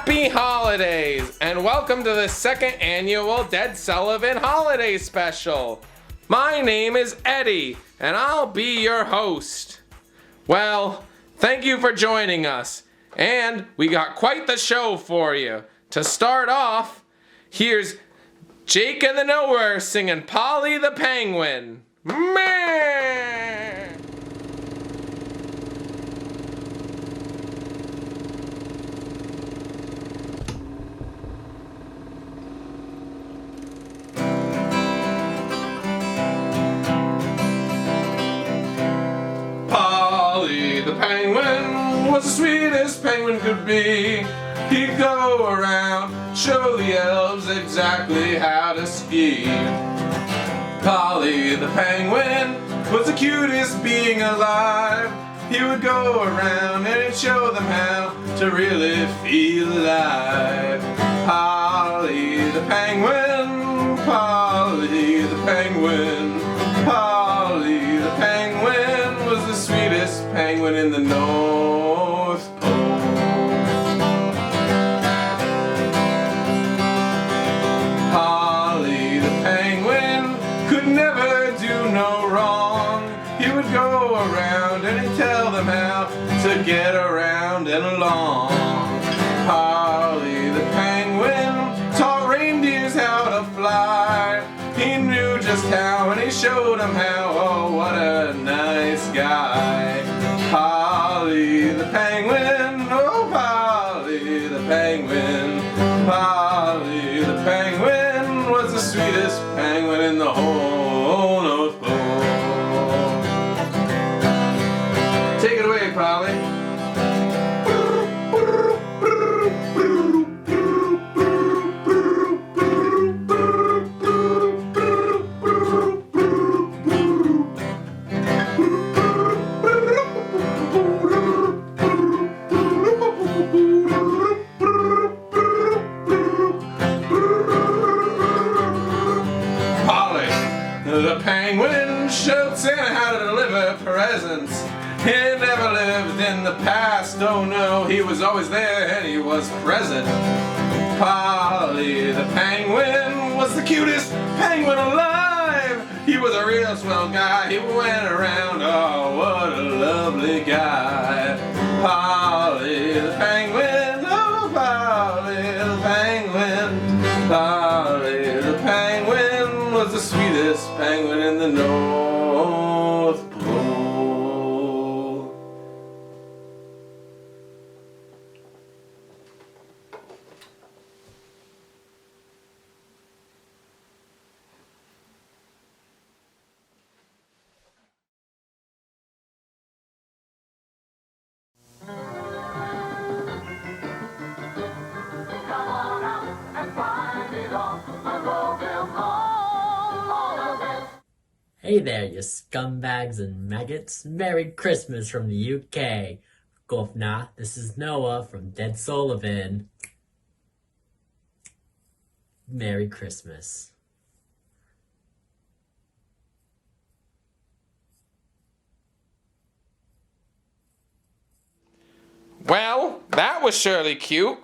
Happy holidays, and welcome to the second annual Ded Sullivan Holiday Special. My name is Eddie, and I'll be your host. Well, thank you for joining us, and we got quite the show for you. To start off, here's Jake and the Nowhere singing Polly the Penguin. Meh! Polly the Penguin was the sweetest penguin could be. He'd go around, show the elves exactly how to ski. Polly the Penguin was the cutest being alive. He would go around and he'd show them how to really feel alive. Polly the Penguin, Polly the Penguin, Polly the Penguin was the sweetest penguin in the North Pole. Polly the Penguin could never do no wrong. He would go around and he'd tell them how to get around and along. Polly the Penguin taught reindeers how to fly. He knew just how and he showed them how. Oh, what a nice guy. Polly the Penguin, oh Polly the Penguin, Polly the Penguin was the sweetest penguin in the whole North Pole. Take it away, Polly. The penguin showed Santa how to deliver presents. He never lived in the past, oh no, he was always there and he was present. Polly the Penguin was the cutest penguin alive. He was a real swell guy, he went around, oh what a lovely guy. Polly the Penguin, oh Polly the Penguin, Polly the Penguin was the sweetest penguin in the North Pole. Come on out and find it all. I love them all of them. Hey there, you scumbags and maggots. Merry Christmas from the UK. Govna, this is Noah from Ded Sullivan. Merry Christmas. Well, that was surely cute.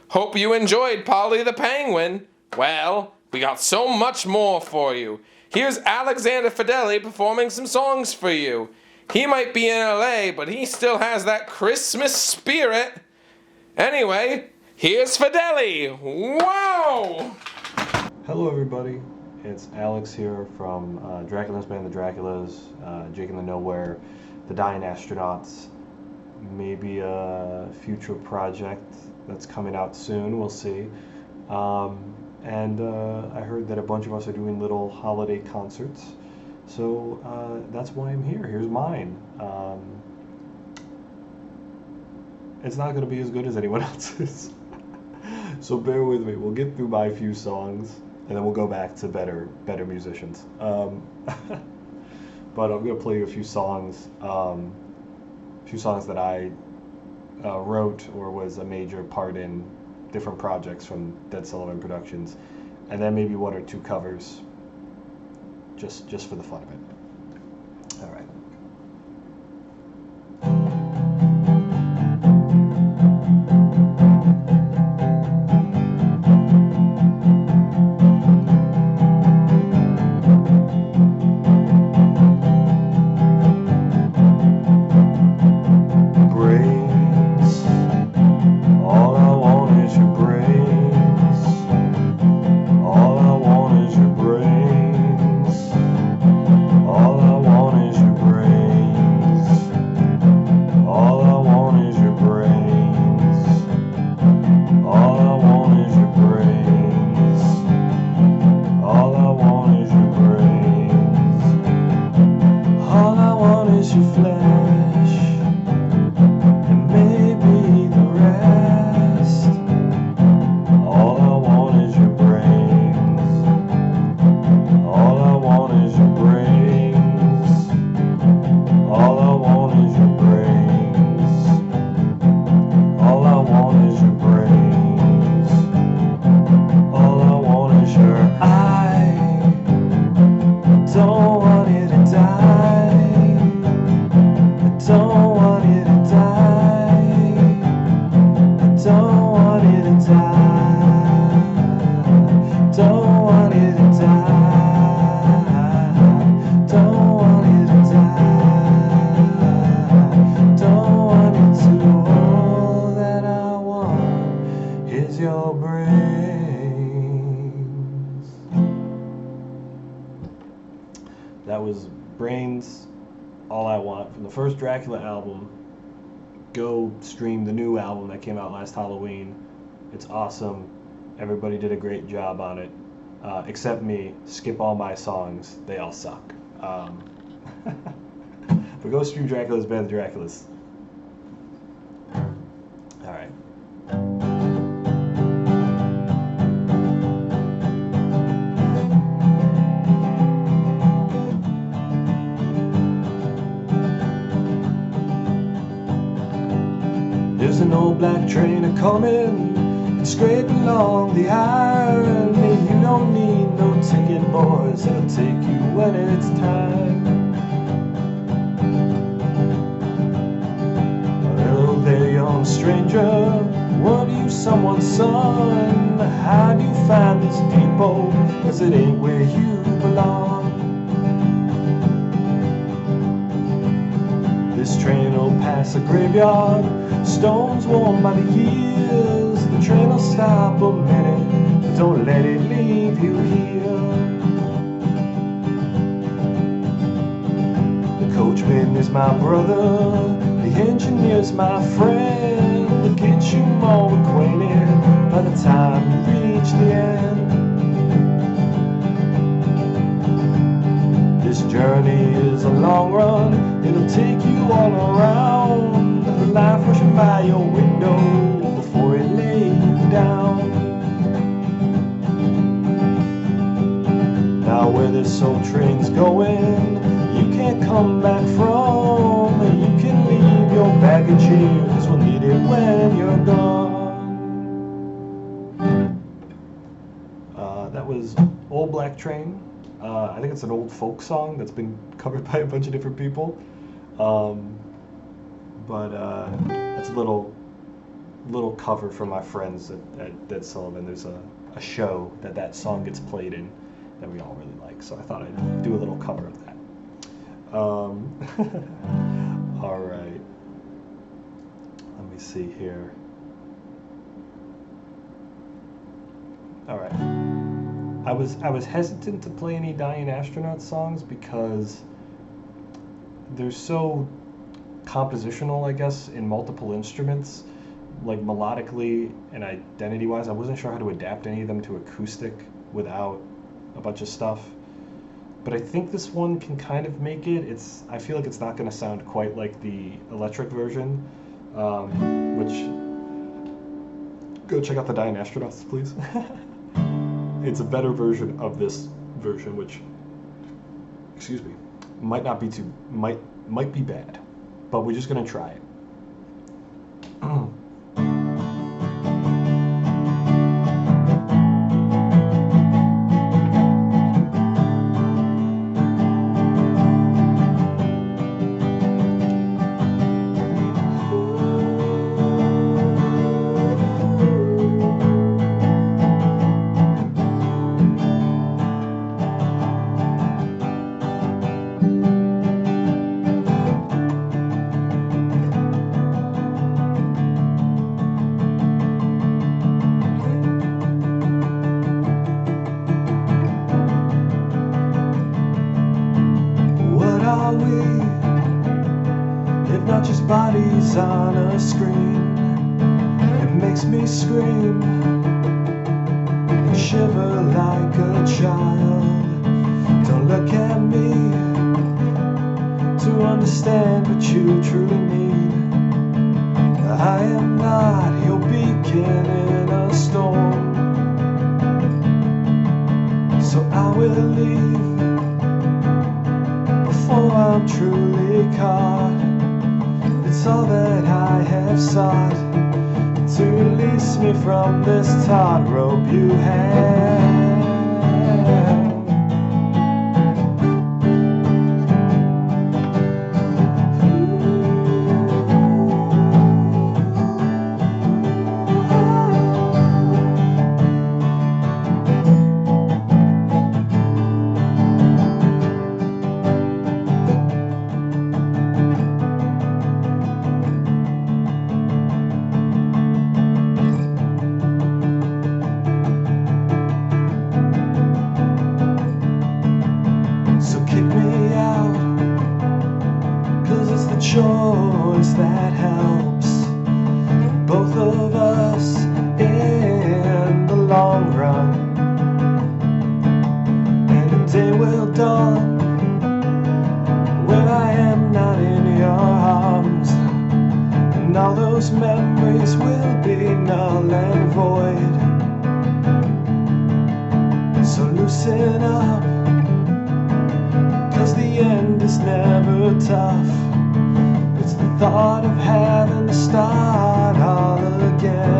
Hope you enjoyed Polly the Penguin. Well, we got so much more for you. Here's Alexander Fedele performing some songs for you. He might be in LA, but he still has that Christmas spirit. Anyway, here's Fedele. Wow! Hello everybody, it's Alex here from Dracula's Band the Draculas, Jake and the Nowhere, the Dying Astronauts, maybe a future project that's coming out soon, we'll see. And I heard that a bunch of us are doing little holiday concerts, so that's why I'm here. Here's mine. It's not going to be as good as anyone else's, so bear with me. We'll get through my few songs, and then we'll go back to better musicians. But I'm going to play you a few songs that I wrote or was a major part in different projects from Ded Sullivan Productions, and then maybe one or two covers, just for the fun of it. All right. use your brains. That was Brains, All I Want, from the first Dracula album. Go stream the new album that came out last Halloween. It's awesome. Everybody did a great job on it. Except me. Skip all my songs. They all suck. But go stream Dracula's Band of Draculas. Alright. There's an old black train a-comin', scraping along the irony. You don't need no ticket, boys, it'll take you when it's time. Hello there, young stranger, what are you someone's son? How do you find this depot, 'cause it ain't where you belong. This train will pass a graveyard, stones worn by the years. The train will stop a minute, but don't let it leave you here. The coachman is my brother, the engineer's my friend. They'll get you more acquainted by the time you reach the end. This journey is a long run, it'll take you all around. Life rushing by your window before it lays you down. Now where this old train's going, you can't come back from. You can leave your baggage here, 'cause we'll need it when you're gone. That was Old Black Train. I think it's an old folk song that's been covered by a bunch of different people. But that's a little cover for my friends at Ded Sullivan. There's a show that song gets played in that we all really like, so I thought I'd do a little cover of that. All right. Let me see here. All right. I was hesitant to play any Dying Astronaut songs because they're so compositional, I guess, in multiple instruments, like melodically and identity-wise. I wasn't sure how to adapt any of them to acoustic without a bunch of stuff. But I think this one can kind of make it. I feel like it's not going to sound quite like the electric version, which, go check out the Dying Astronauts, please. It's a better version of this version, which, excuse me, might be bad. But we're just gonna try it. Not just bodies on a screen. It makes me scream and shiver like a child. Don't look at me to understand what you truly need. I am not your beacon in a storm, so I will leave before I'm truly caught. It's all that I have sought, to release me from this taut rope you have. memories will be null and void. So loosen up, 'cause the end is never tough. It's the thought of having to start all again.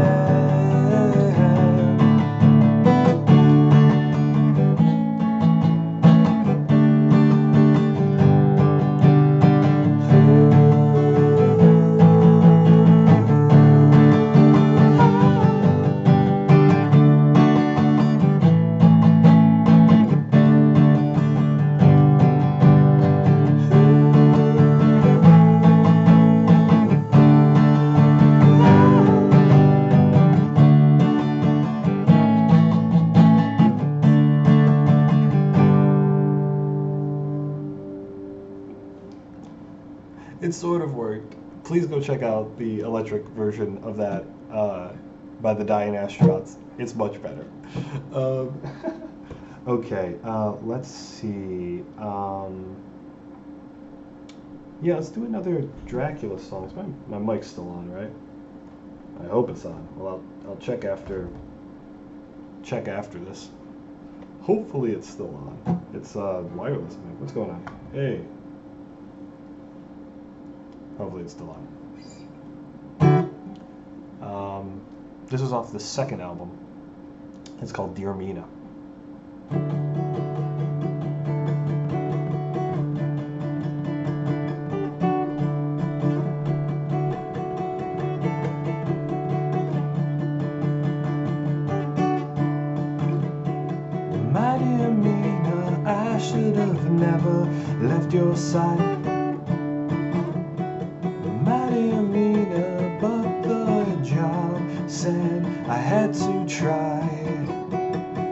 It sort of worked. Please go check out the electric version of that by the Dying Astronauts. It's much better. Okay, let's see. Yeah, let's do another Dracula song. My mic's still on, right? I hope it's on. Well, I'll check after this. Hopefully it's still on. It's wireless, man. What's going on? Hey. Hopefully it's still on. This was off the second album. It's called Dear Mina. My dear Mina, I should have never left your side. Said I had to try,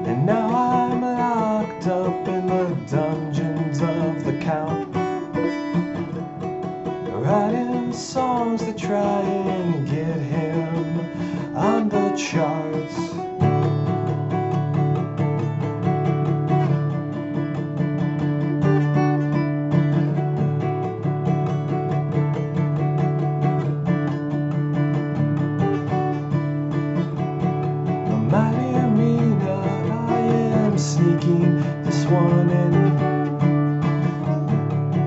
and now I'm locked up in the dungeons of the Count, writing songs that try and get him on the charts. Sneaking this one in.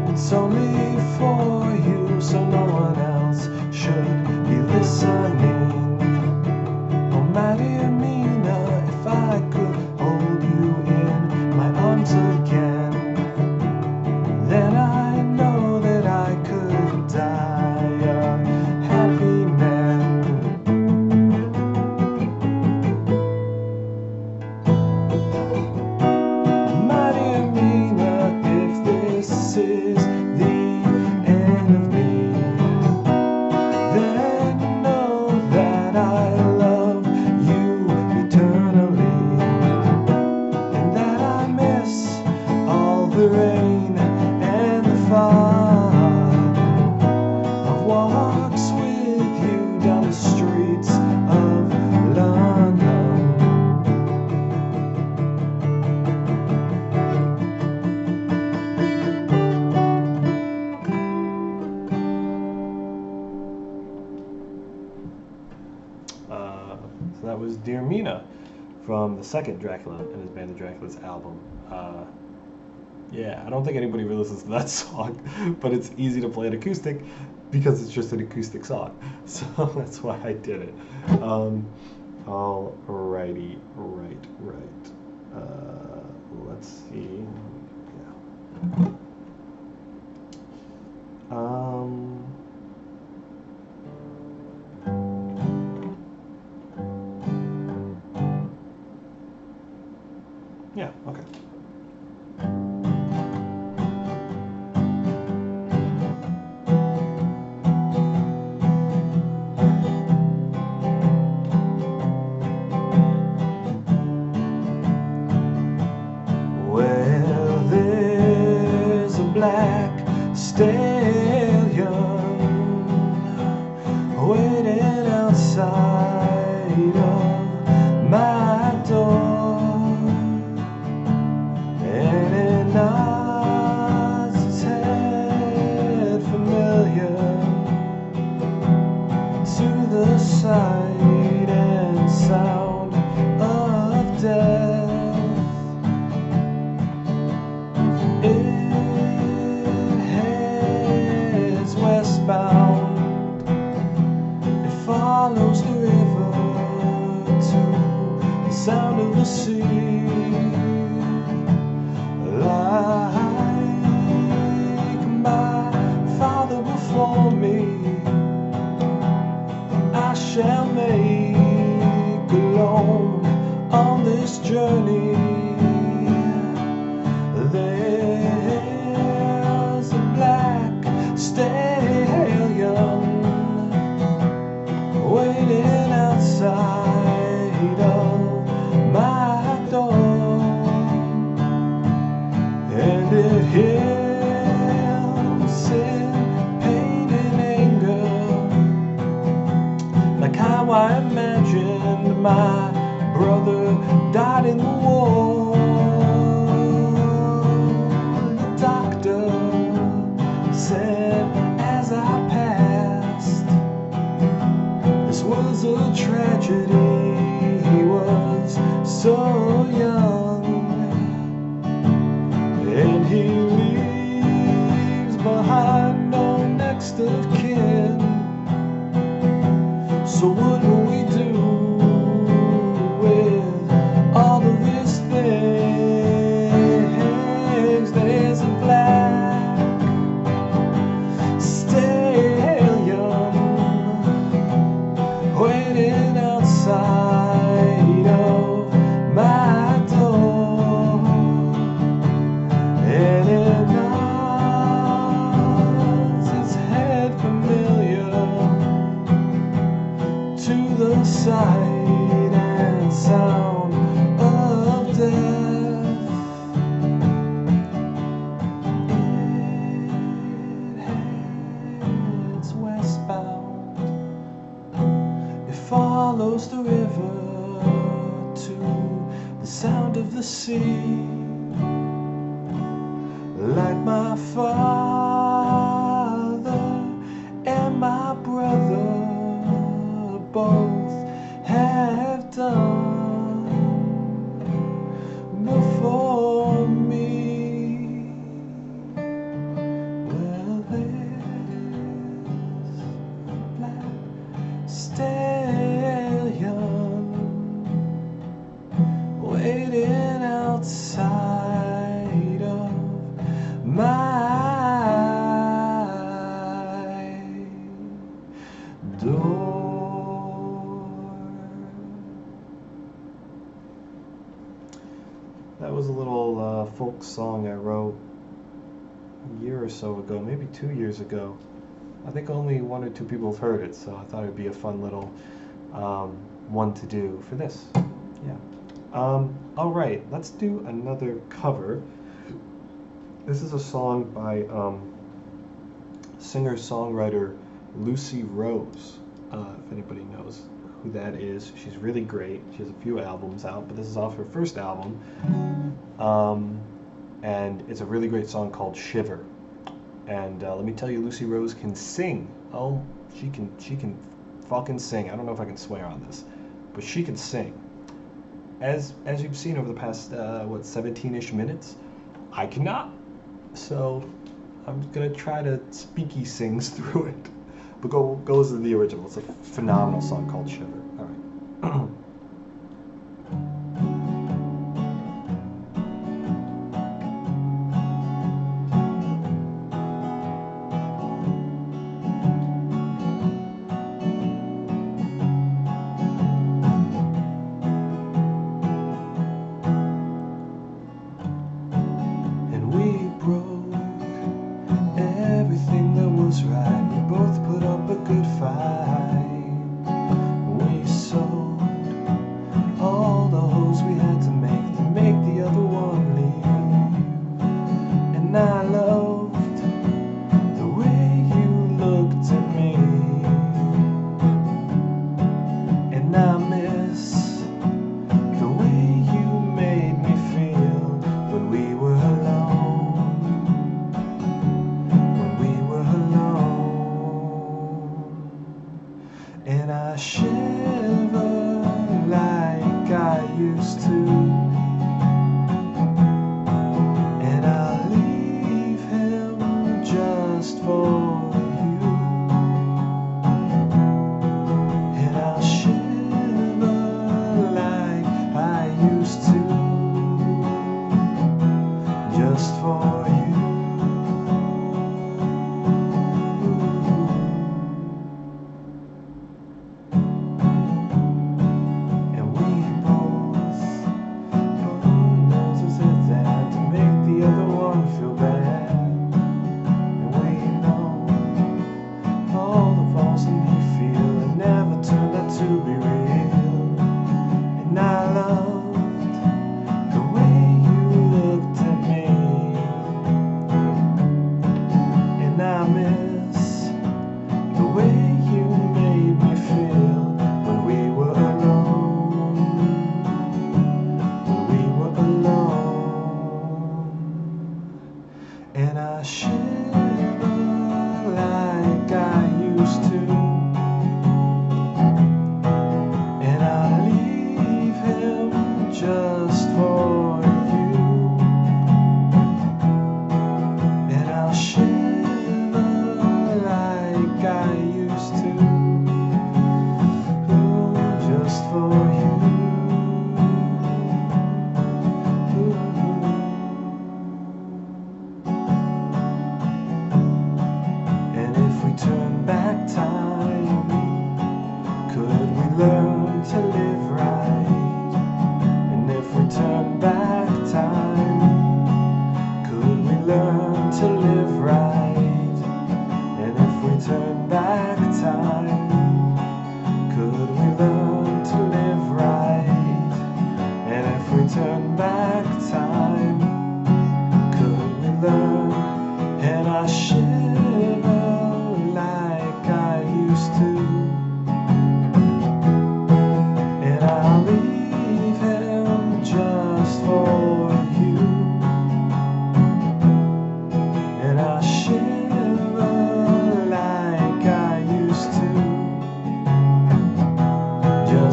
It's only for you, so no one else should be listening. Oh, my dear Mina, if I could hold you in my arms again, then I know that I could die a happy man. So that was Dear Mina from the second Dracula and his Band of Dracula's album. Yeah, I don't think anybody really listens to that song, but it's easy to play an acoustic because it's just an acoustic song. So that's why I did it. Alrighty, right. Let's see. Yeah. Yeah, okay. Well, there's a black stallion waiting outside of my door, and it nods its head familiar to the sun. sight and sound of death. It heads westbound. It follows the river to the sound of the sea. Like my father before me, I shall make alone on this journey. There's a black stallion waiting outside of my door, and it heals in pain and anger, like how I imagined my brother died in the war. The doctor said as I passed, this was a tragedy. He was so young, and he leaves behind no next of kin. So what will we do with all of these things? There's a black stallion waiting outside of my door, and it nods its head familiar to the sight and sound of death. It heads westbound. It follows the river to the sound of the sea. Like my father and my brother both have done before me. Well, there's a black stallion waiting outside of my door. That was a little folk song I wrote a year or so ago, maybe 2 years ago. I think only 1 or 2 people have heard it, so I thought it'd be a fun little one to do for this. Yeah. All right, let's do another cover. This is a song by singer-songwriter Lucy Rose. If anybody knows who that is, she's really great. She has a few albums out, but this is off her first album. And it's a really great song called Shiver. And let me tell you, Lucy Rose can sing. Oh, she can fucking sing. I don't know if I can swear on this, but she can sing. As you've seen over the past 17-ish minutes, I cannot. So I'm gonna try to speaky sings through it. But go listen to the original. It's a phenomenal song called Shiver. All right. And we broke everything that was right. We both put up a good fight. We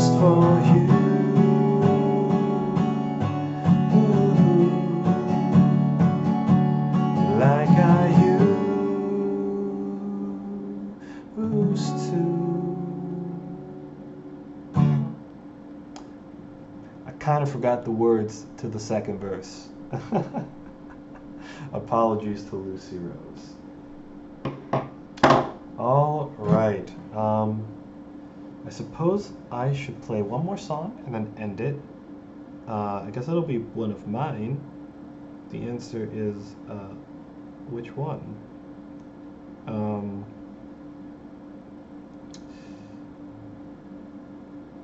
just for you. Like I used to. I kind of forgot the words to the second verse. Apologies to Lucy Rose. All right. I suppose I should play one more song and then end it. I guess that'll be one of mine. The answer is which one?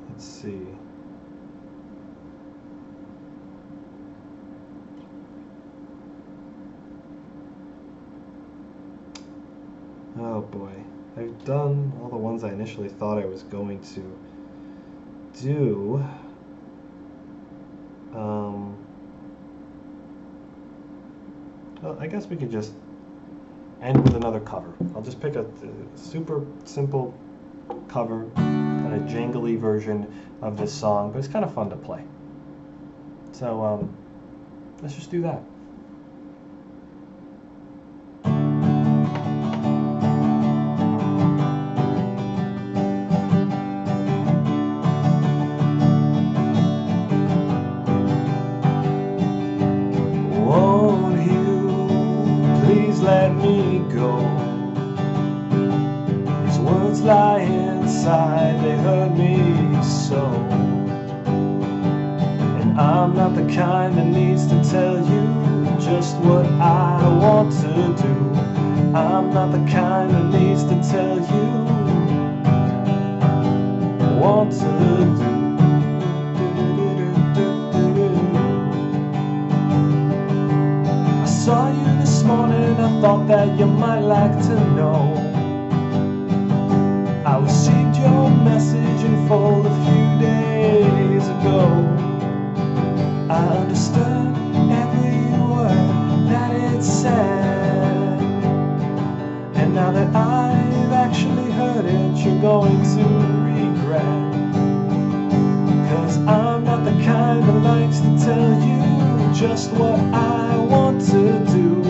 Let's see. Oh boy, I've done all the ones I initially thought I was going to do. Well, I guess we could just end with another cover. I'll just pick a super simple cover, kind of jangly version of this song, but it's kind of fun to play. So let's just do that. Let me go. These words lie inside, they hurt me so. And I'm not the kind that needs to tell you just what I want to do. I'm not the kind that needs to tell you what to do. I saw you this morning, I thought that you might like to know. I received your message in full a few days ago. I understood every word that it said, and now that I've actually heard it, you're going to regret. 'Cause I'm not the kind that likes to tell you just what I want to do.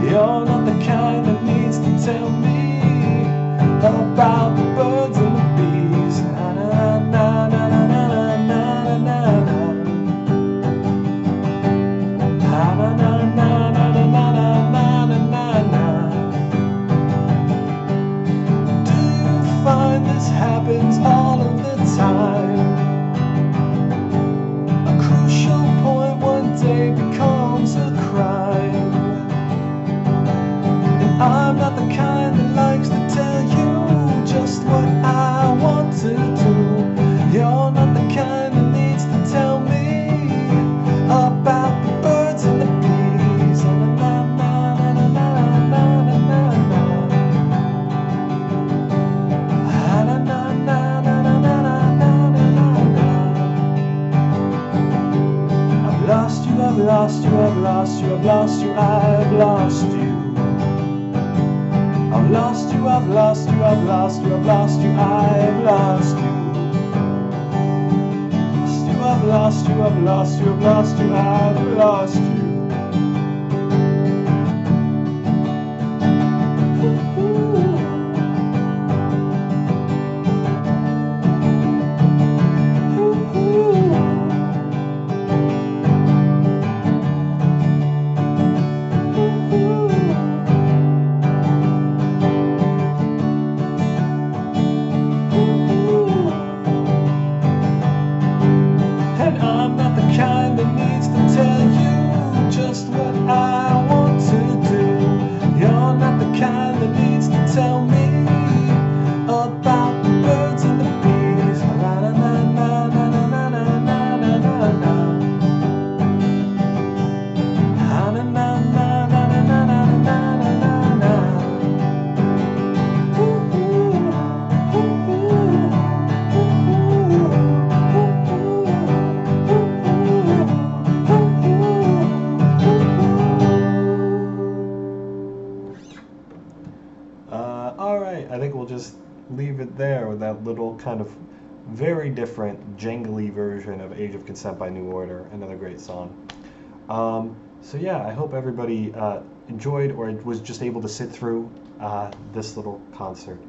You're not the kind that needs to tell me about the birds and the bees. Na na na na na na na na na na. Na na na na na na na na na na. Do you find this happens all of the time? A crucial point one day becomes a crime. I'm not the kind that likes to tell you just what I want to do. You're not the kind that needs to tell me about the birds and the bees. Na na na na na na na na na. Na na na na na na na na. I've lost you, I've lost you, I've lost you, I've lost you, I've lost you. I've lost you, I've lost you, I've lost you, I've lost you, I've lost you. I've lost you, I've lost you, I've lost you, I've lost you. Leave it there with that little kind of very different, jangly version of Age of Consent by New Order, another great song. So yeah, I hope everybody enjoyed or was just able to sit through this little concert.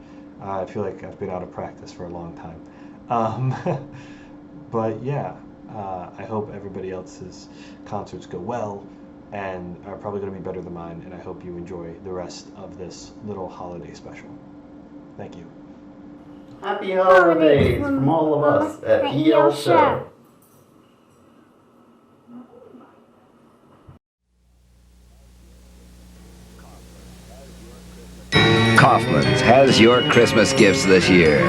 I feel like I've been out of practice for a long time. But yeah, I hope everybody else's concerts go well and are probably going to be better than mine, and I hope you enjoy the rest of this little holiday special. Thank you. Happy holidays from all of us at EL Show. Kaufman's has your Christmas gifts this year.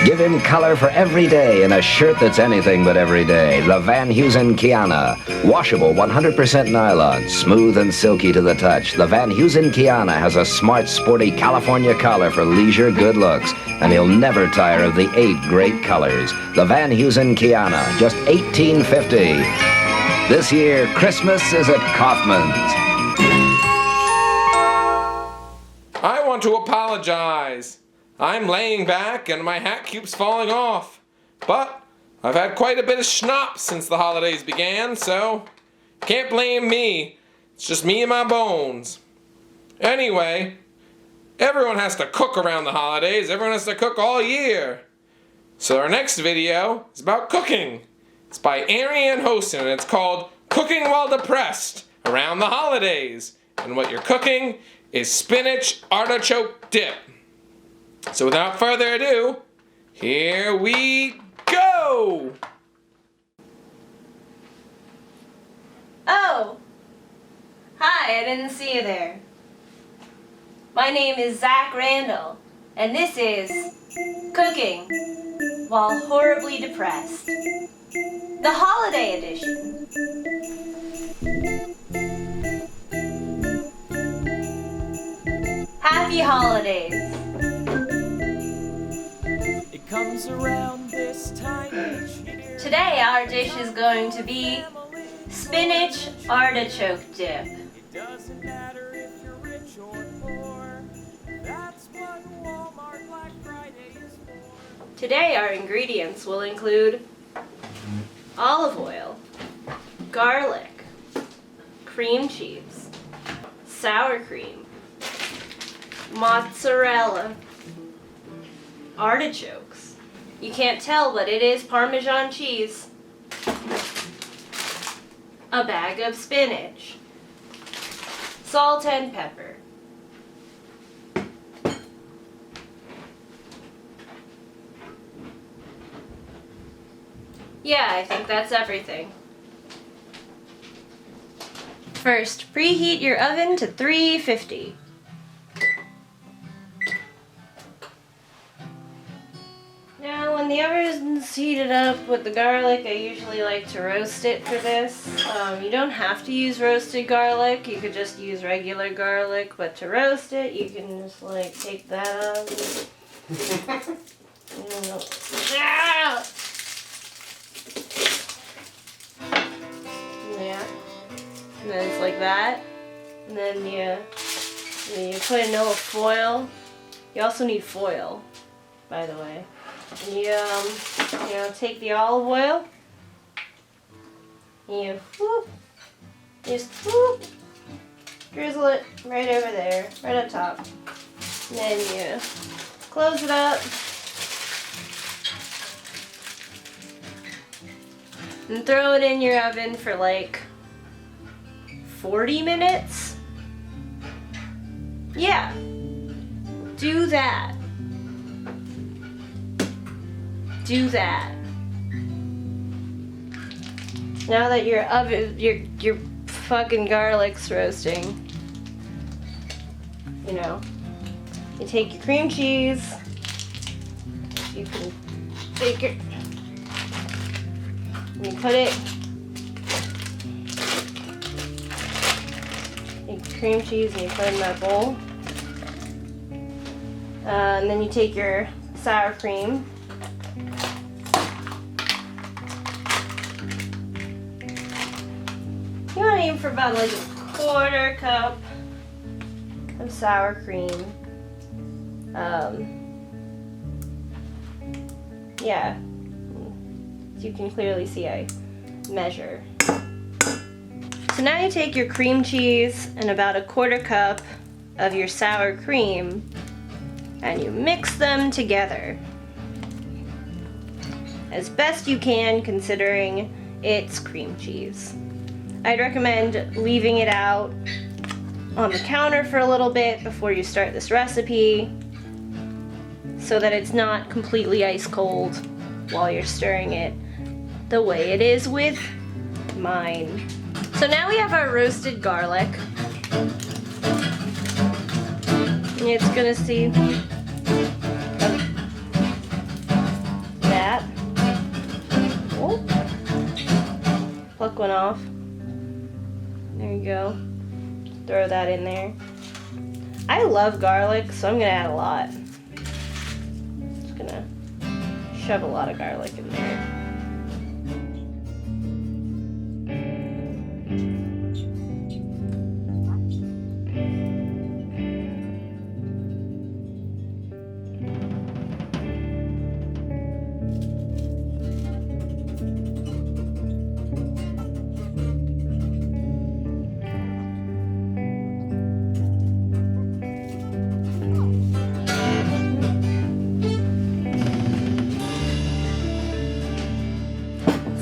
Give him color for every day in a shirt that's anything but every day. The Van Heusen Kiana. Washable 100% nylon, smooth and silky to the touch. The Van Heusen Kiana has a smart, sporty California collar for leisure good looks, and he'll never tire of the 8 great colors. The Van Heusen Kiana, just $18.50. This year, Christmas is at Kaufman's. I want to apologize. I'm laying back and my hat keeps falling off. But I've had quite a bit of schnapps since the holidays began, so can't blame me. It's just me and my bones. Anyway, everyone has to cook around the holidays. Everyone has to cook all year. So our next video is about cooking. It's by Ariane Hosen and it's called Cooking While Depressed Around the Holidays. And what you're cooking is spinach artichoke dip. So without further ado, here we go! Oh! Hi, I didn't see you there. My name is Zach Randall, and this is Cooking While Horribly Depressed. The Holiday Edition. Happy Holidays! It comes around this time each year. Today our dish is going to be spinach artichoke dip. It doesn't matter if you're rich or poor. That's what Walmart Black Friday is for. Today our ingredients will include olive oil, garlic, cream cheese, sour cream, mozzarella, artichokes. You can't tell, but it is Parmesan cheese. A bag of spinach. Salt and pepper. Yeah, I think that's everything. First, preheat your oven to 350. Now, when the oven's heated up with the garlic, I usually like to roast it for this. You don't have to use roasted garlic. You could just use regular garlic, but to roast it, you can just like take that out. Yeah. And then it's like that. And then you put in a foil. You also need foil, by the way. And you take the olive oil, and you just drizzle it right over there, right up top. And then you close it up, and throw it in your oven for like 40 minutes. Yeah, do that. Do that. Now that your oven, your fucking garlic's roasting, you take your cream cheese. You can take it. And you put it. Take your cream cheese and you put it in that bowl. And then you take your sour cream. You want to aim for about like a 1/4 cup of sour cream. Yeah, As you can clearly see, I measure. So now you take your cream cheese and about 1/4 cup of your sour cream and you mix them together as best you can, considering it's cream cheese. I'd recommend leaving it out on the counter for a little bit before you start this recipe so that it's not completely ice cold while you're stirring it the way it is with mine. So now we have our roasted garlic. It's gonna see that. Oh. Pluck one off. There you go. Throw that in there. I love garlic, so I'm gonna add a lot. Just gonna shove a lot of garlic in there.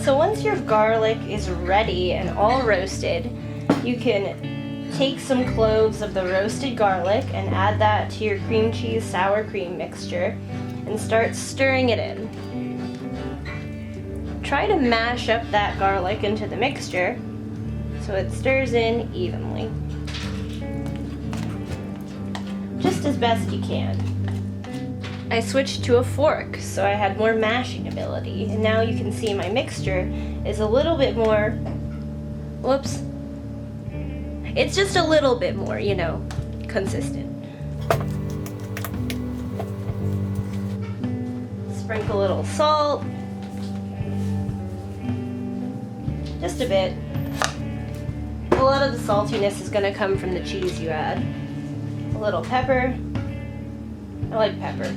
So once your garlic is ready and all roasted, you can take some cloves of the roasted garlic and add that to your cream cheese sour cream mixture and start stirring it in. Try to mash up that garlic into the mixture so it stirs in evenly. Just as best you can. I switched to a fork so I had more mashing ability, and now you can see my mixture is a little bit more, whoops, it's just a little bit more, you know, consistent. Sprinkle a little salt, just a bit. A lot of the saltiness is going to come from the cheese you add. A little pepper. I like pepper.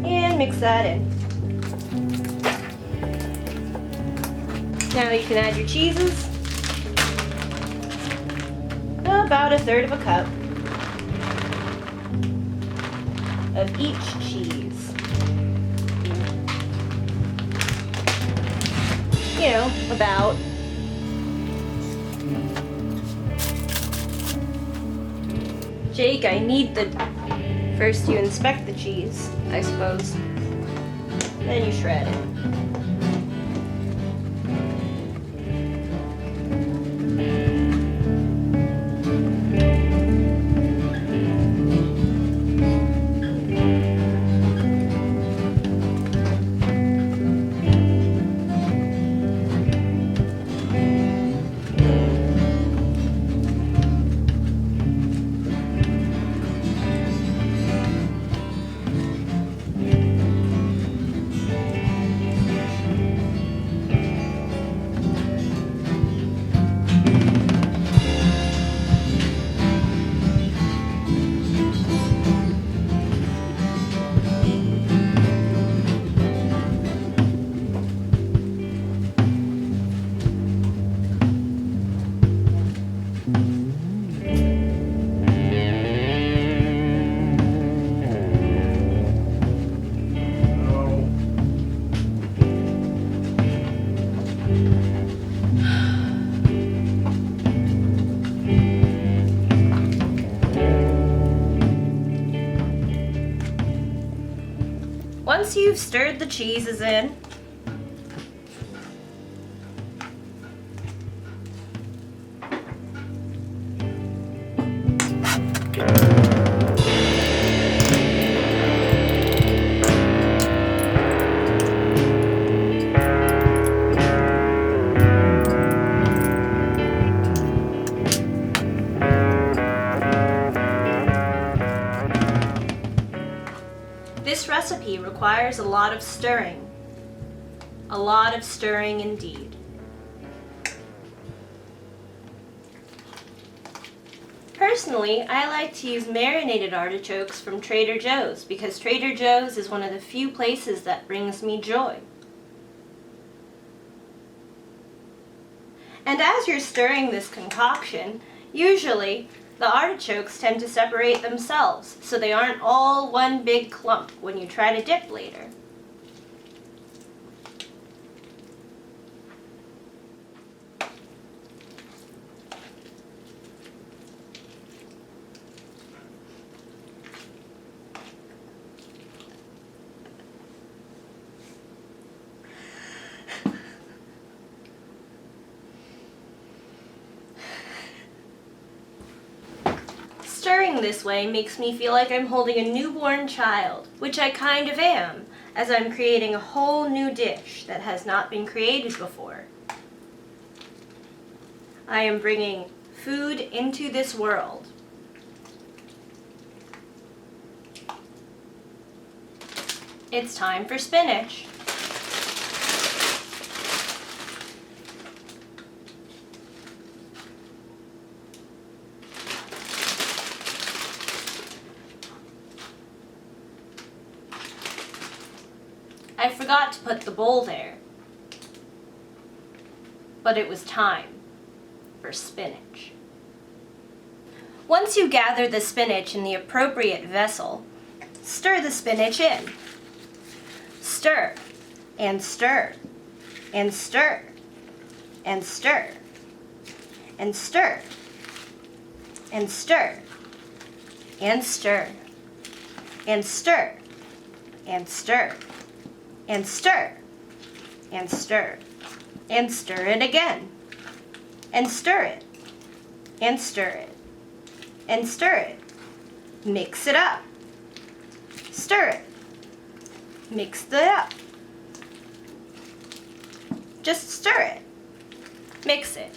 And mix that in. Now you can add your cheeses. About 1/3 cup of each cheese. You know, about. Jake, I need the... First you inspect the cheese, I suppose. Then you shred it. Once you've stirred the cheeses in, this recipe requires a lot of stirring. A lot of stirring indeed. Personally, I like to use marinated artichokes from Trader Joe's because Trader Joe's is one of the few places that brings me joy. And as you're stirring this concoction, usually the artichokes tend to separate themselves so they aren't all one big clump when you try to dip later. Stirring this way makes me feel like I'm holding a newborn child, which I kind of am, as I'm creating a whole new dish that has not been created before. I am bringing food into this world. It's time for spinach. I forgot to put the bowl there, but it was time for spinach. Once you gather the spinach in the appropriate vessel, stir the spinach in. Stir, and stir, and stir, and stir, and stir, and stir, and stir, and stir, and stir, and stir, and stir, and stir it again, and stir it, and stir it, and stir it. Mix it up. Stir it. Mix it up. Just stir it. Mix it.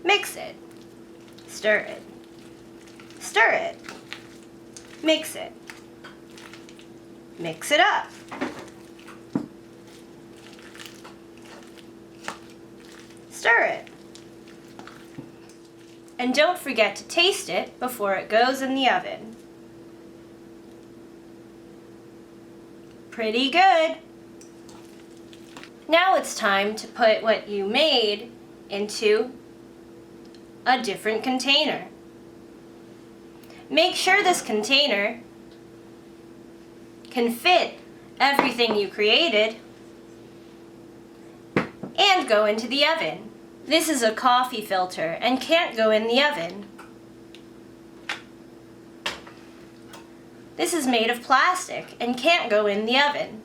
Mix it. Stir it. Stir it. Mix it. Mix it up. Stir it. And don't forget to taste it before it goes in the oven. Pretty good. Now it's time to put what you made into a different container. Make sure this container can fit everything you created and go into the oven. This is a coffee filter and can't go in the oven. This is made of plastic and can't go in the oven.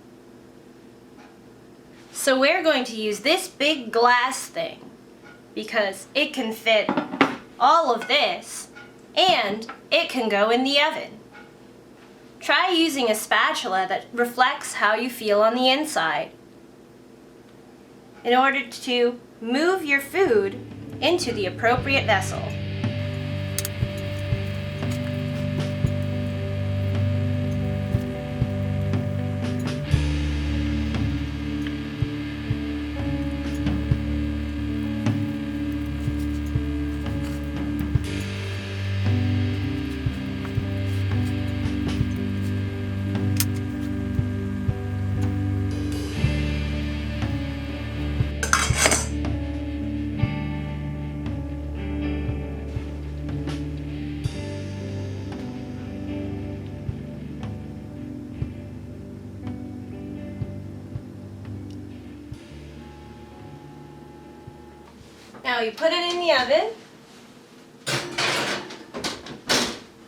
So we're going to use this big glass thing because it can fit all of this and it can go in the oven. Try using a spatula that reflects how you feel on the inside in order to move your food into the appropriate vessel. Now you put it in the oven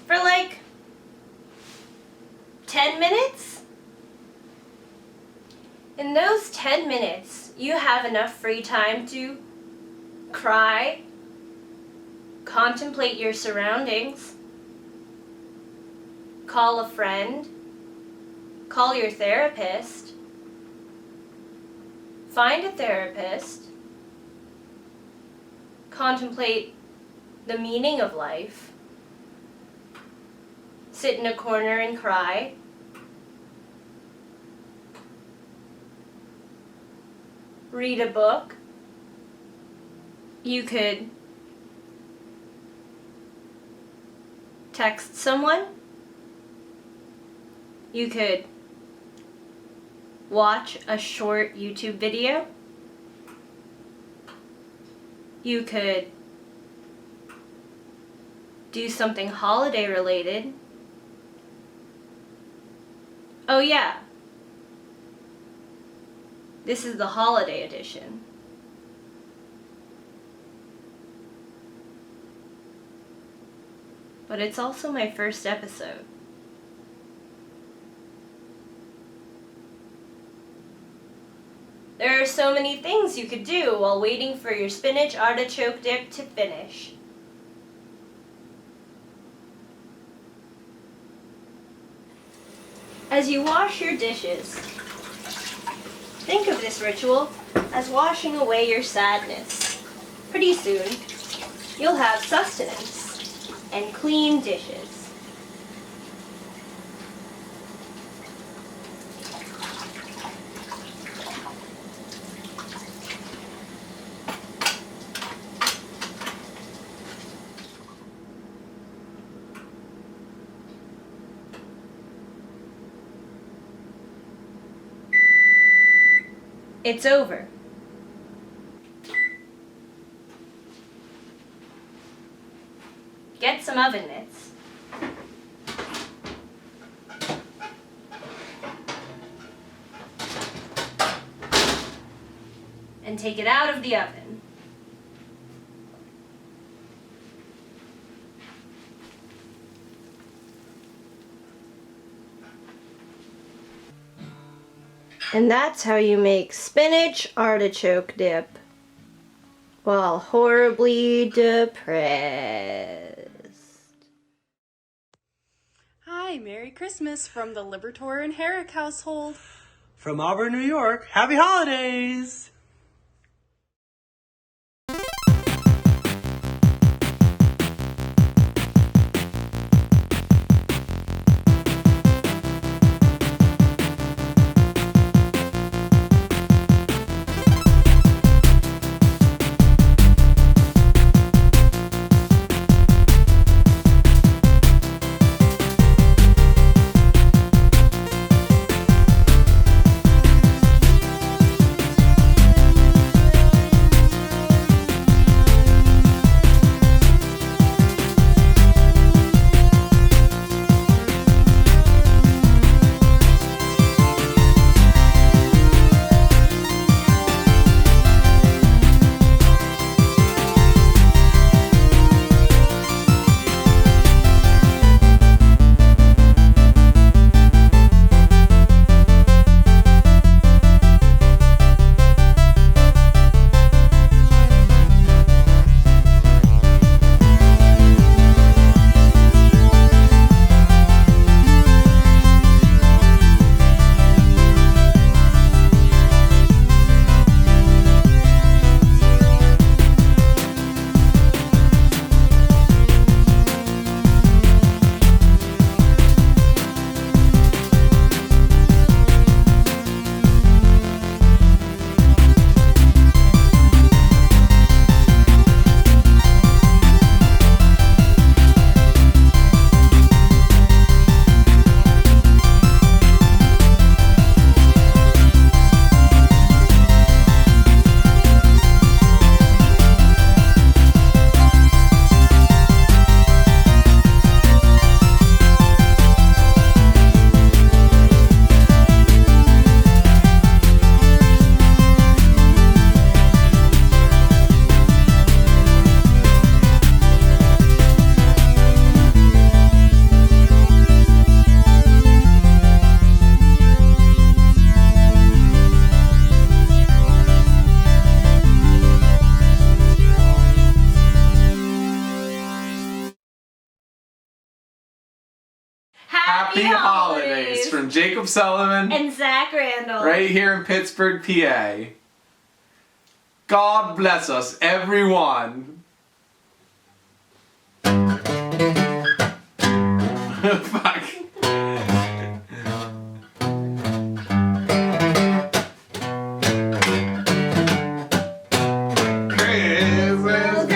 for like 10 minutes. In those 10 minutes, you have enough free time to cry, contemplate your surroundings, call a friend, call your therapist, find a therapist, contemplate the meaning of life, sit in a corner and cry, read a book. You could text someone. You could watch a short YouTube video. You could do something holiday related. Oh yeah, this is the holiday edition. But it's also my first episode. There are so many things you could do while waiting for your spinach artichoke dip to finish. As you wash your dishes, think of this ritual as washing away your sadness. Pretty soon, you'll have sustenance and clean dishes. It's over. Get some oven mitts. And take it out of the oven. And that's how you make spinach artichoke dip while horribly depressed. Hi, Merry Christmas from the Libertor and Herrick household. From Auburn, New York, Happy Holidays! Happy holidays from Jacob Sullivan and Zach Randall. right here in Pittsburgh, PA. God bless us, everyone. Fuck. Christmas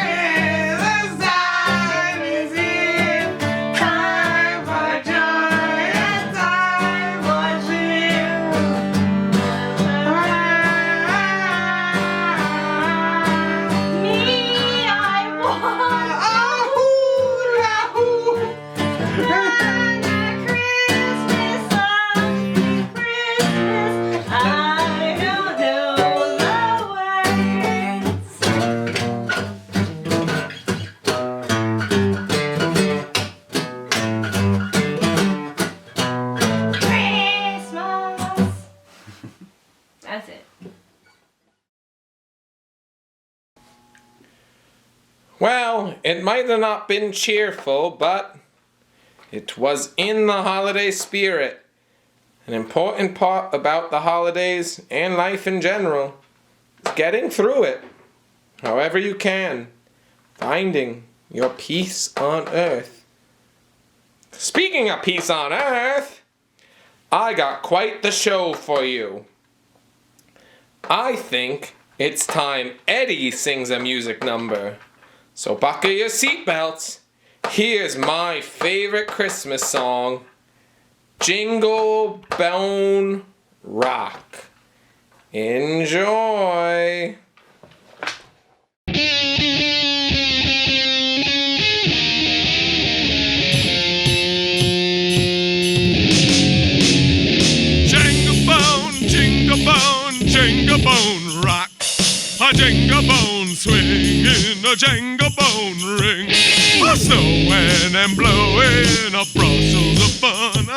time is here. Well, it might have not been cheerful, but it was in the holiday spirit. An important part about the holidays and life in general is getting through it, however you can, finding your peace on earth. Speaking of peace on earth, I got quite the show for you. I think it's time Eddie sings a music number. So buckle your seatbelts. Here's my favorite Christmas song, Jingle Bone Rock. Enjoy. Jingle bone rock, a jingle bone swing in a jingle bone ring, a snowing and blowing a Brussels of fun.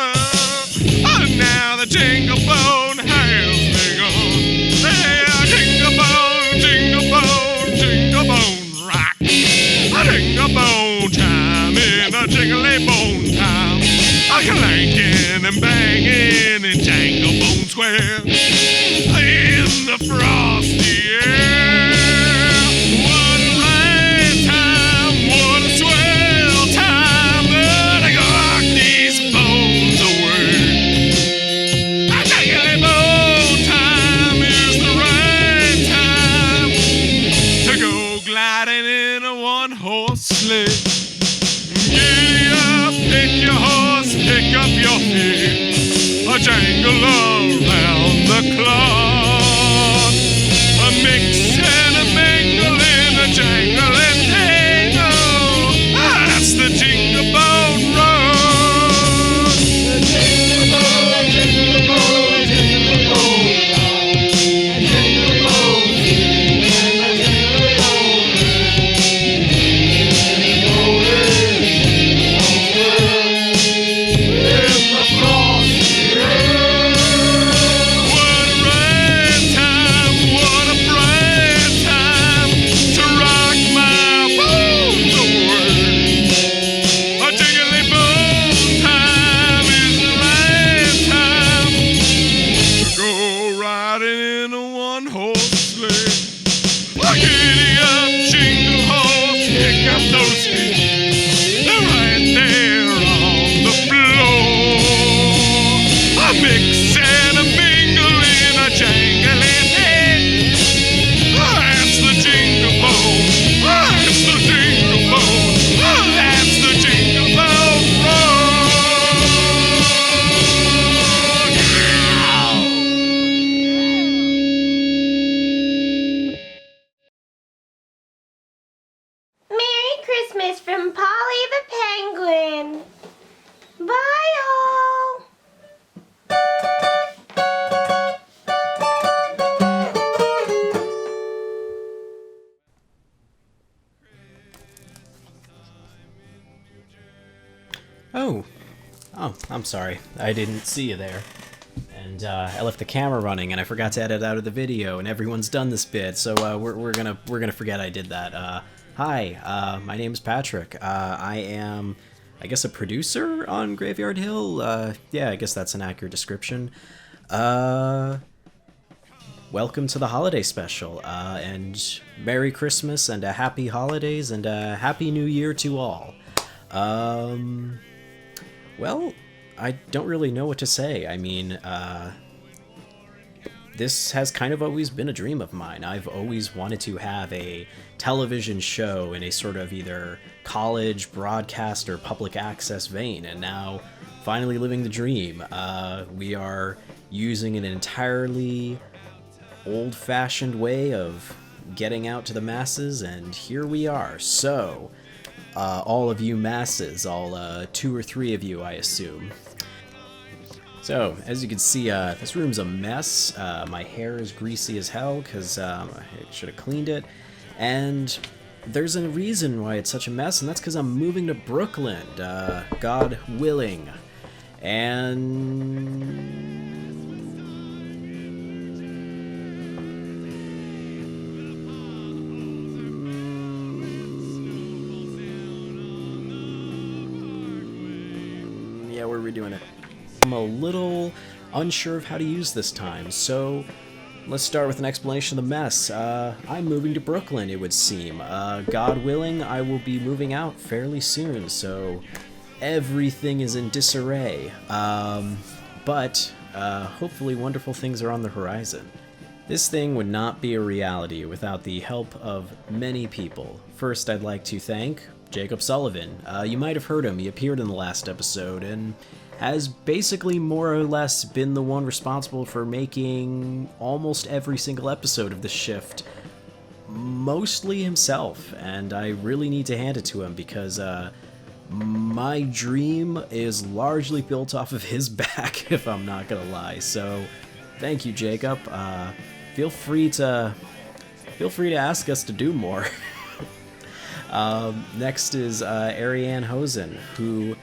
And now the jingle bone has begun. Hey, a jingle bone rock, a jingle bone time in a jingly bone time, a clanking and banging in Jangle Bone Square. In the frosty air, what a right time, what a swell time, that I can rock these bones away. A jingly bone time is the right time to go gliding in a one-horse sleigh. Giddy up, pick your horse, pick up your feet, a jangle around the clock. Mix and a mingle in a jangle and tangle. That's the Jingle Bone Road. The Jingle Bone, Jingle Bone, Jingle Bone Rock. A Jingle Bone swing and a Jingle Bone ring. Jingle bone, in the frosty air. From Polly the Penguin. Bye all. Oh, I'm sorry. I didn't see you there. And I left the camera running, and I forgot to edit out of the video, and everyone's done this bit, so we're gonna forget I did that. Hi, my name's Patrick. I am, I guess, a producer on Graveyard Hill. Yeah, I guess that's an accurate description. Welcome to the holiday special, and Merry Christmas, and a Happy Holidays, and a Happy New Year to all. Well, I don't really know what to say. I mean, this has kind of always been a dream of mine. I've always wanted to have a television show in a sort of either college, broadcast, or public access vein, and now finally living the dream. We are using an entirely old-fashioned way of getting out to the masses, and here we are. So, all of you masses, all 2 or 3 of you, I assume. So, as you can see, this room's a mess. My hair is greasy as hell, because I should have cleaned it. And there's a reason why it's such a mess, and that's because I'm moving to Brooklyn, God willing. And are we doing it? I'm a little unsure of how to use this time, so let's start with an explanation of the mess. I'm moving to Brooklyn, it would seem. God willing, I will be moving out fairly soon, so everything is in disarray. But hopefully wonderful things are on the horizon. This thing would not be a reality without the help of many people. First, I'd like to thank Jacob Sullivan. You might have heard him, he appeared in the last episode, and has basically more or less been the one responsible for making almost every single episode of The Shift, mostly himself, and I really need to hand it to him because my dream is largely built off of his back, if I'm not gonna lie. So thank you, Jacob. Feel free to ask us to do more. Next is Ariane Hosen, who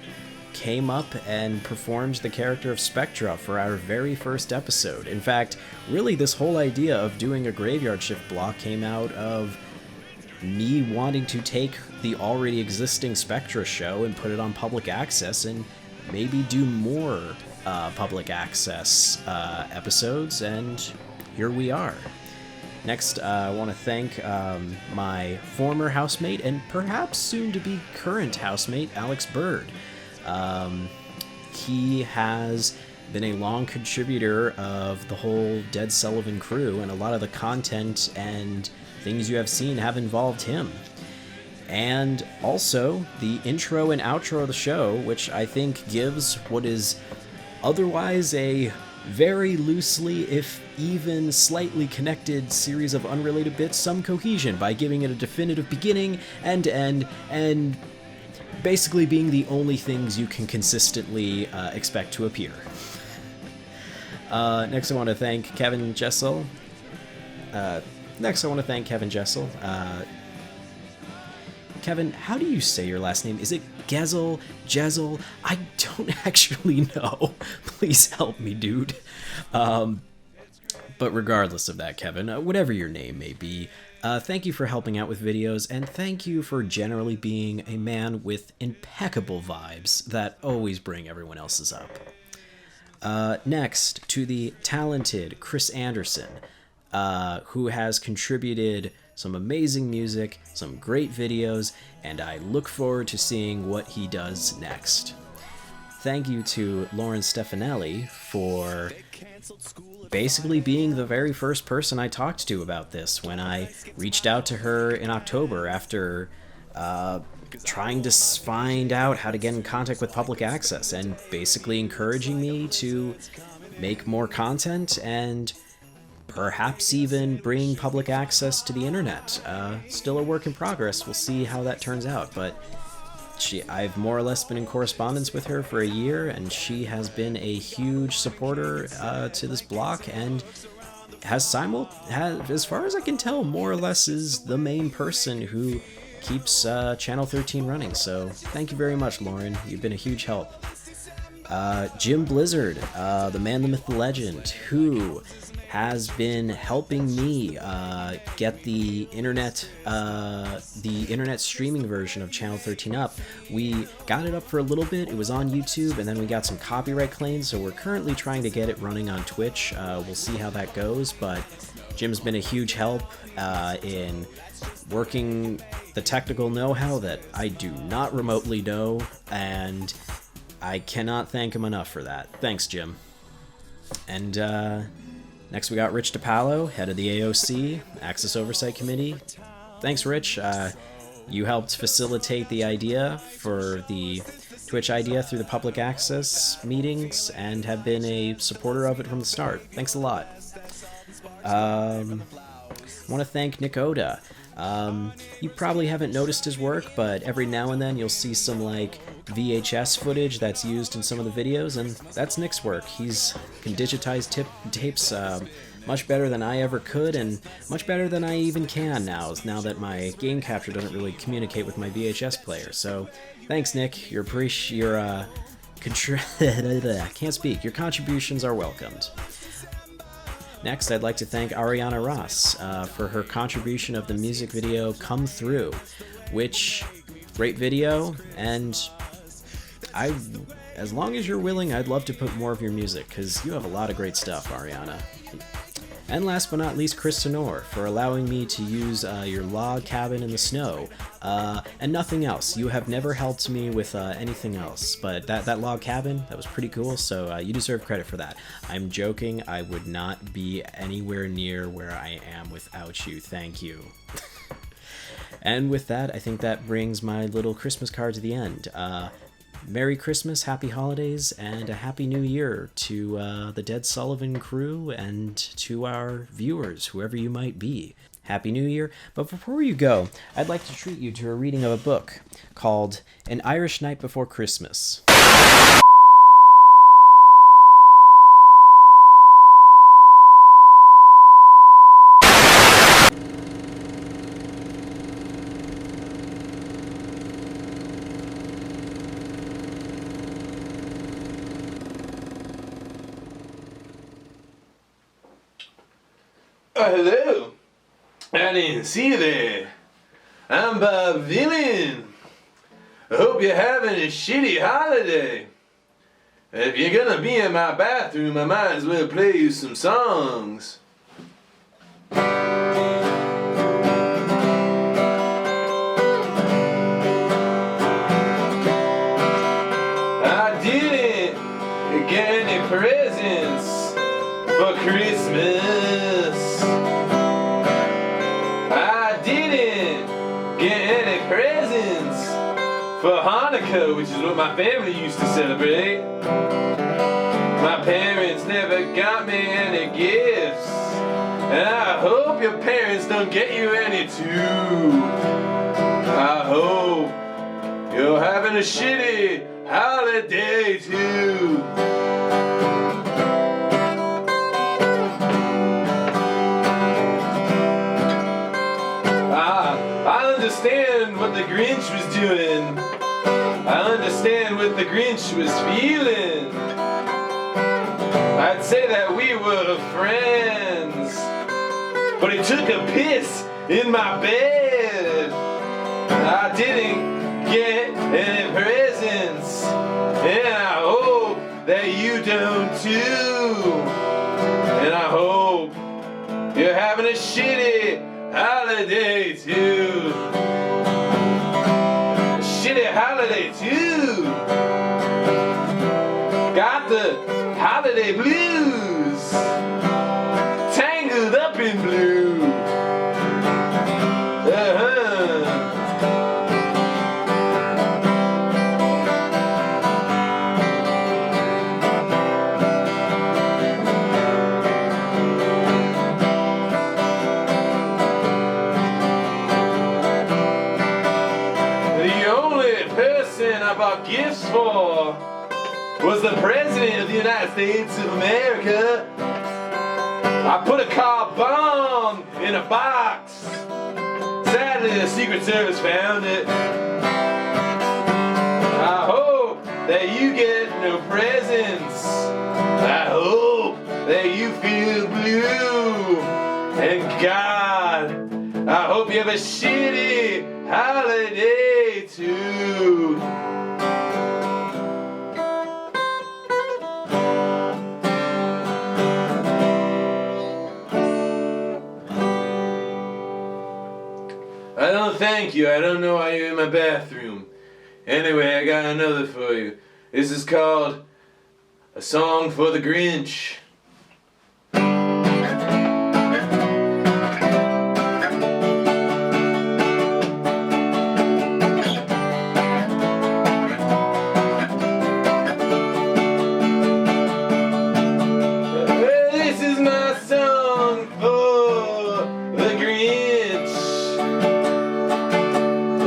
came up and performed the character of Spectra for our very first episode. In fact, really this whole idea of doing a Graveyard Shift block came out of me wanting to take the already existing Spectra show and put it on public access and maybe do more public access episodes, and here we are. Next, I want to thank my former housemate and perhaps soon to be current housemate, Alex Bird. He has been a long contributor of the whole Ded Sullivan crew, and a lot of the content and things you have seen have involved him. And also the intro and outro of the show, which I think gives what is otherwise a very loosely, if even slightly connected series of unrelated bits some cohesion by giving it a definitive beginning and end, and basically being the only things you can consistently expect to appear. Next I want to thank Kevin Jessel. Kevin, how do you say your last name? Is it Gezel? Jezel? I don't actually know. Please help me, dude. But regardless of that, Kevin, whatever your name may be, thank you for helping out with videos, and thank you for generally being a man with impeccable vibes that always bring everyone else's up. Next, to the talented Chris Anderson, who has contributed some amazing music, some great videos, and I look forward to seeing what he does next. Thank you to Lauren Stefanelli for basically being the very first person I talked to about this when I reached out to her in October after trying to find out how to get in contact with public access, and basically encouraging me to make more content and perhaps even bring public access to the internet. Still a work in progress. We'll see how that turns out, but I've more or less been in correspondence with her for a year, and she has been a huge supporter to this block, and has, as far as I can tell, more or less is the main person who keeps Channel 13 running. So thank you very much, Lauren. You've been a huge help. Jim Blizzard, the man, the myth, the legend, who has been helping me get the internet streaming version of Channel 13 up. We got it up for a little bit, it was on YouTube, and then we got some copyright claims, so we're currently trying to get it running on Twitch. We'll see how that goes, but Jim's been a huge help in working the technical know-how that I do not remotely know, and I cannot thank him enough for that. Thanks, Jim. And next we got Rich DiPaolo, head of the AOC, Access Oversight Committee. Thanks, Rich. You helped facilitate the idea for the Twitch idea through the public access meetings and have been a supporter of it from the start. Thanks a lot. I want to thank Nick Oda. You probably haven't noticed his work, but every now and then you'll see some like VHS footage that's used in some of the videos, and that's Nick's work. He's can digitize tapes much better than I ever could, and much better than I even can now that my game capture doesn't really communicate with my VHS player. So thanks, Nick. Your can't speak. Your contributions are welcomed. Next, I'd like to thank Ariana Ross for her contribution of the music video Come Through, which, great video, and as long as you're willing, I'd love to put more of your music, because you have a lot of great stuff, Ariana. And last but not least, Chris Tenor, for allowing me to use your log cabin in the snow, and nothing else. You have never helped me with anything else, but that log cabin, that was pretty cool, so you deserve credit for that. I'm joking, I would not be anywhere near where I am without you. Thank you. And with that, I think that brings my little Christmas card to the end. Merry Christmas, Happy Holidays, and a Happy New Year to the Ded Sullivan crew and to our viewers, whoever you might be. Happy New Year. But before you go, I'd like to treat you to a reading of a book called An Irish Night Before Christmas. Hello. I didn't see you there. I'm Bob Villain. I hope you're having a shitty holiday. If you're gonna be in my bathroom, I might as well play you some songs. I didn't get any presents for Christmas. For Hanukkah, which is what my family used to celebrate. My parents never got me any gifts, and I hope your parents don't get you any too. I hope you're having a shitty holiday too. I understand what the Grinch was doing. I understand what the Grinch was feeling. I'd say that we were friends, but he took a piss in my bed. I didn't get any presents, and I hope that you don't too. And I hope you're having a shitty holiday too. Shitty holiday too. Got the holiday blues, tangled up in blue. I bought gifts for was the President of the United States of America. I put a car bomb in a box. Sadly, the Secret Service found it. I hope that you get no presents. I hope that you feel blue. And God, I hope you have a shitty holiday too. I don't thank you. I don't know why you're in my bathroom. Anyway, I got another for you. This is called A Song for the Grinch. This is my song for the Grinch.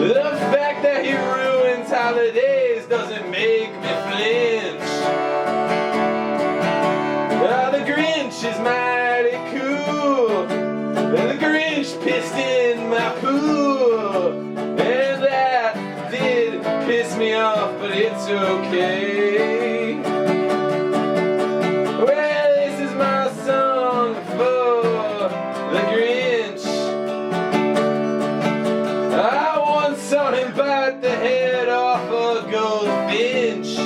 The fact that he ruins holidays doesn't make me flinch. The Grinch is mighty cool. The Grinch pissed in my pool. And that did piss me off, but it's okay. Well, this is my song for the Grinch. I once saw him bite the head off a goldfinch.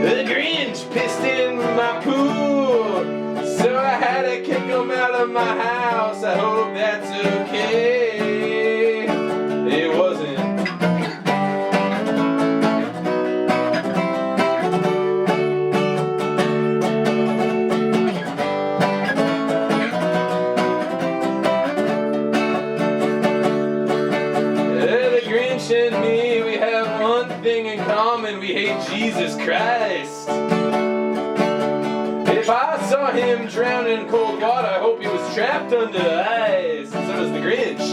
The Grinch pissed in my pool, so I had to kick him out of my house. I hope that's okay. It wasn't. The Grinch and me, we have one thing in common. We hate Jesus Christ. If I saw him drown in cold water, I hope he was trapped under ice. And so does the Grinch.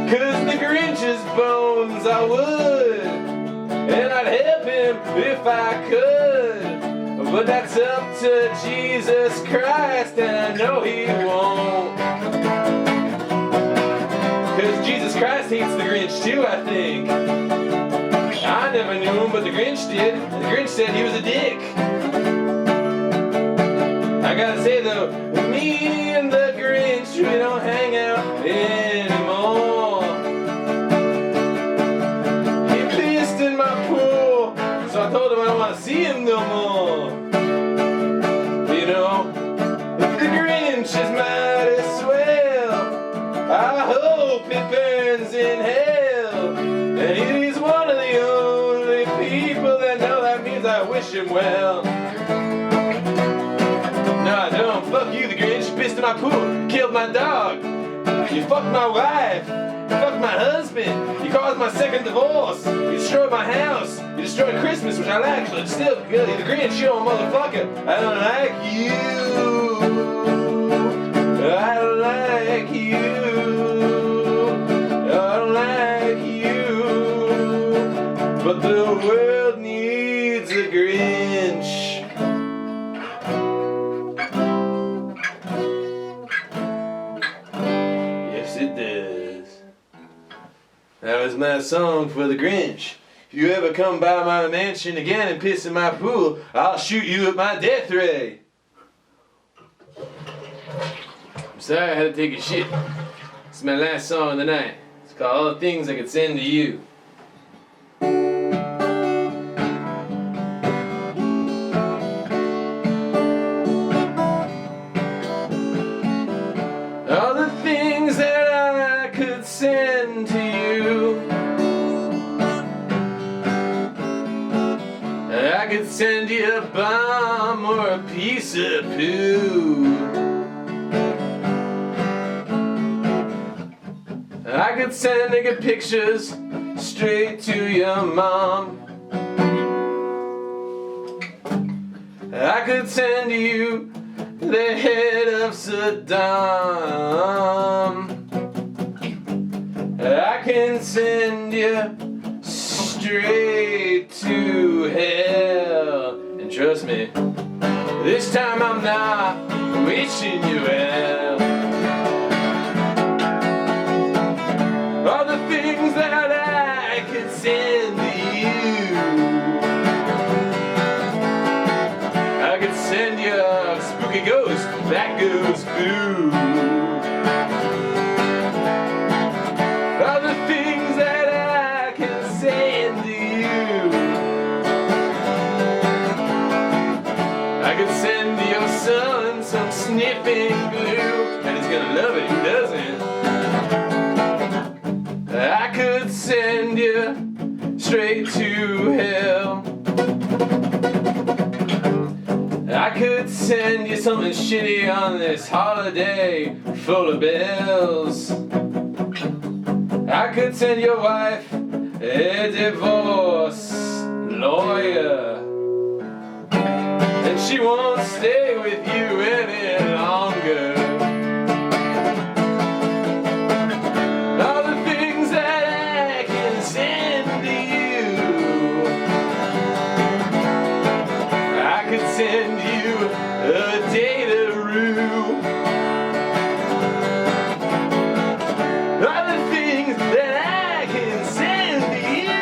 Cause the Grinch's bones I would, and I'd help him if I could. But that's up to Jesus Christ, and I know he won't. Cause Jesus Christ hates the Grinch too, I think. I never knew him, but the Grinch did. The Grinch said he was a dick. I gotta say though, me and the Grinch, we don't hang out anymore. He pissed in my pool, so I told him I don't want to see him no more. You know, the Grinch is mighty swell. I hope it burns in hell. And he's one of the only people that know that means I wish him well. No, I don't. Fuck you, the Grinch. You pissed in my pool. Killed my dog. You fucked my wife. You fucked my husband. You caused my second divorce. You destroyed my house. You destroyed Christmas, which I like, but still, good. The Grinch, you're a motherfucker. I don't like you. I don't like you. I don't like you. But the world needs a Grinch. It does. That was my song for the Grinch. If you ever come by my mansion again and piss in my pool, I'll shoot you with my death ray. I'm sorry I had to take a shit. It's my last song of the night. It's called All the Things I Could Send to You. All the things that I could send to you. I could send you a bomb or a piece of poo. I could send naked pictures straight to your mom. I could send you the head of Saddam. I can send you straight to hell. And trust me, this time I'm not wishing you well. All the things that I could send to you. I could send you a spooky ghost that goes boo. All the things that I can send to you. I could send to your son some sniffing glue, and he's gonna love it, who doesn't? I could send you straight to hell. I could send you something shitty on this holiday full of bells. I could send your wife a divorce lawyer, and she won't stay with you any longer. All the things that I can send to you. I could send you a data-roo. All the things that I can send to you.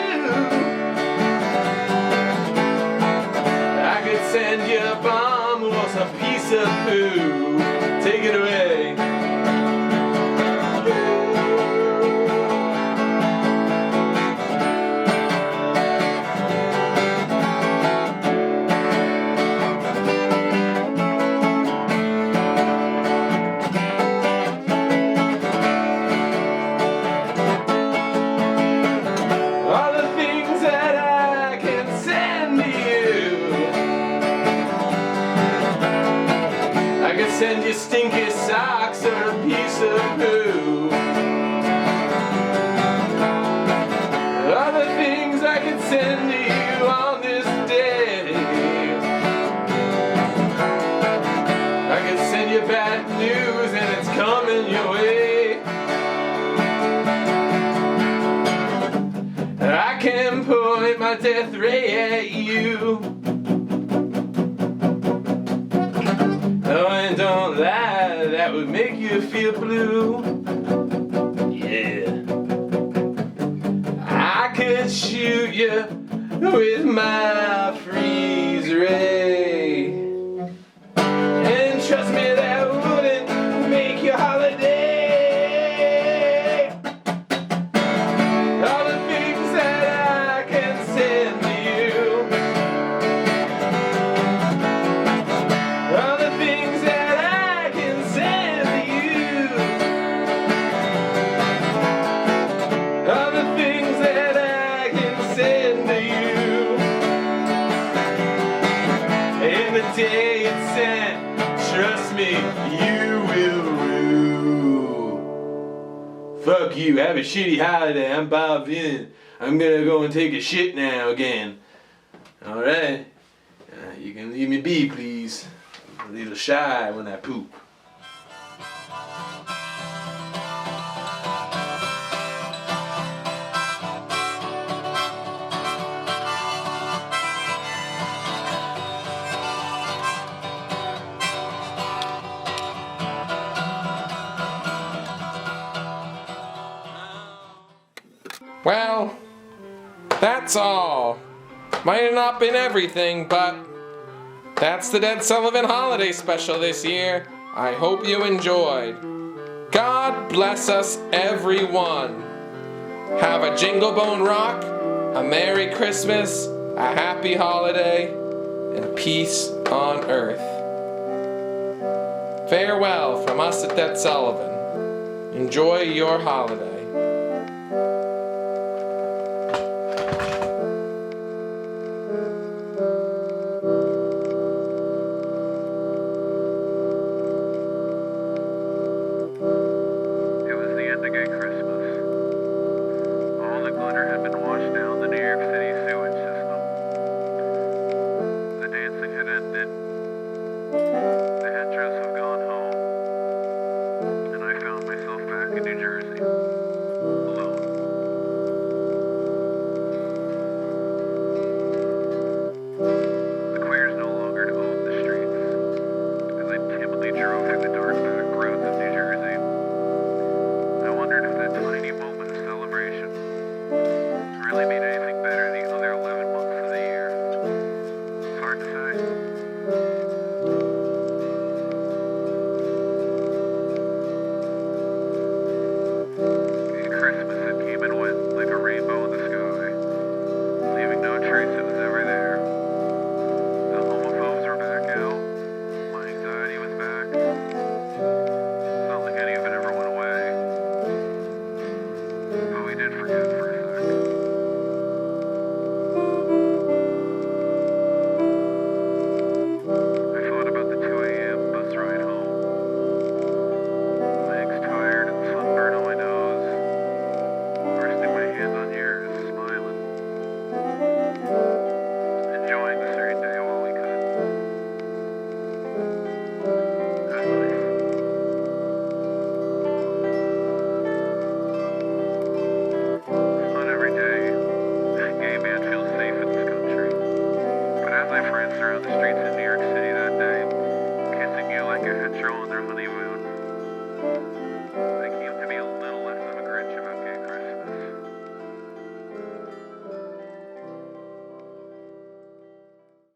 your stinky socks are a piece of poo. Other things I could send to you on this day. I could send you bad news and it's coming your way. I can point my death ray at you. Oh, and don't lie, that would make you feel blue. Yeah. I could shoot you with my freeze ray. And trust me, that wouldn't make your holiday. All the things that I can send to you. All the things that I can send to you. All the things that I can send to you. And the day it's sent, trust me, you will rue. Fuck you, have a shitty holiday. I'm Bob Vin. I'm gonna go and take a shit now again. Alright? You can leave me be, please. I'm a little shy when I poop. Well, that's all. Might have not been everything, but that's the Ded Sullivan Holiday Special this year. I hope you enjoyed. God bless us, everyone. Have a Jingle Bone Rock, a Merry Christmas, a Happy Holiday, and peace on earth. Farewell from us at Ded Sullivan. Enjoy your holiday.